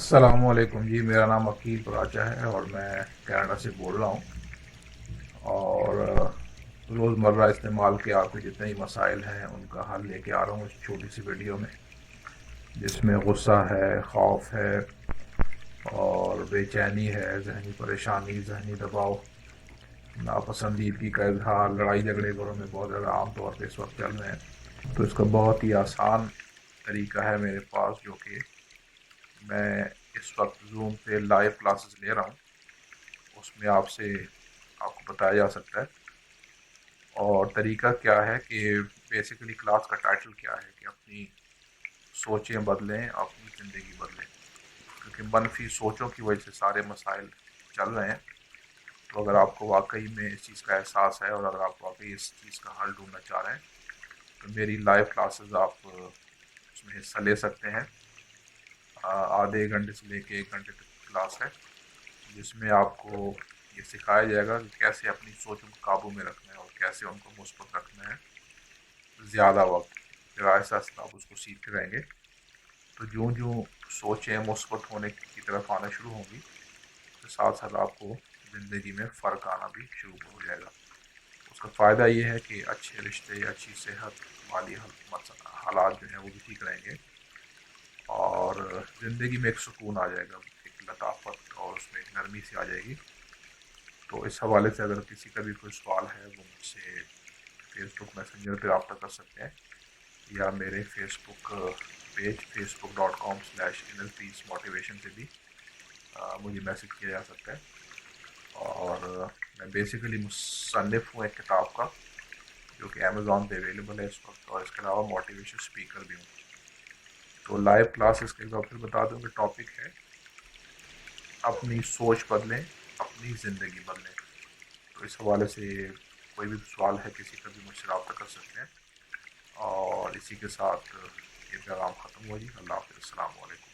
السلام علیکم جی، میرا نام عقیل پراچا ہے اور میں کینیڈا سے بول رہا ہوں۔ اور روزمرہ استعمال کے آپ کے جتنے ہی مسائل ہیں ان کا حل لے کے آ رہا ہوں اس چھوٹی سی ویڈیو میں، جس میں غصہ ہے، خوف ہے اور بے چینی ہے، ذہنی پریشانی، ذہنی دباؤ، ناپسندیدگی کا اظہار، لڑائی جھگڑے گھروں میں بہت زیادہ عام طور پہ اس وقت چل رہے ہیں۔ تو اس کا بہت ہی آسان طریقہ ہے میرے پاس، جو کہ میں اس وقت زوم پہ لائیو کلاسز لے رہا ہوں، اس میں آپ کو بتایا جا سکتا ہے۔ اور طریقہ کیا ہے کہ بیسیکلی کلاس کا ٹائٹل کیا ہے کہ اپنی سوچیں بدلیں، اپنی زندگی بدلیں، کیونکہ منفی سوچوں کی وجہ سے سارے مسائل چل رہے ہیں۔ تو اگر آپ کو واقعی میں اس چیز کا احساس ہے اور اگر آپ واقعی اس چیز کا حل ڈھونڈنا چاہ رہے ہیں تو میری لائیو کلاسز آپ اس میں حصہ لے سکتے ہیں۔ آدھے گھنٹے سے لے کے 1 گھنٹے تک کلاس ہے، جس میں آپ کو یہ سکھایا جائے گا کہ کیسے اپنی سوچوں کو قابو میں رکھنا ہے اور کیسے ان کو مثبت رکھنا ہے زیادہ وقت۔ پھر آہستہ آہستہ آپ اس کو سیکھتے رہیں گے، تو جوں جوں سوچیں مثبت ہونے کی طرف آنا شروع ہوں گی تو ساتھ ساتھ آپ کو زندگی میں فرق آنا بھی شروع ہو جائے گا۔ اس کا فائدہ یہ ہے کہ اچھے رشتے، اچھی صحت، مالی حالات جو ہیں وہ بھی ٹھیک رہیں گے، اور زندگی میں ایک سکون آ جائے گا، ایک لطافت اور اس میں ایک نرمی سی آ جائے گی۔ تو اس حوالے سے اگر کسی کا بھی کوئی سوال ہے وہ مجھ سے فیس بک میسنجر پہ رابطہ کر سکتے ہیں، یا میرے فیس بک پیج facebook.com/innerpeacemotivation پہ بھی مجھے میسج کیا جا سکتا ہے۔ اور میں بیسیکلی مصنف ہوں ایک کتاب کا، جو کہ امیزون پہ اویلیبل ہے اس وقت، اور اس کے علاوہ موٹیویشن اسپیکر بھی ہوں۔ تو لائیو کلاسز کے بعد پھر بتا دوں کہ ٹاپک ہے اپنی سوچ بدلیں، اپنی زندگی بدلیں۔ تو اس حوالے سے کوئی بھی سوال ہے کسی کا بھی مجھ سے رابطہ کر سکتے ہیں۔ اور اسی کے ساتھ یہ پیغام ختم ہوا جی۔ اللہ حافظ، السلام علیکم۔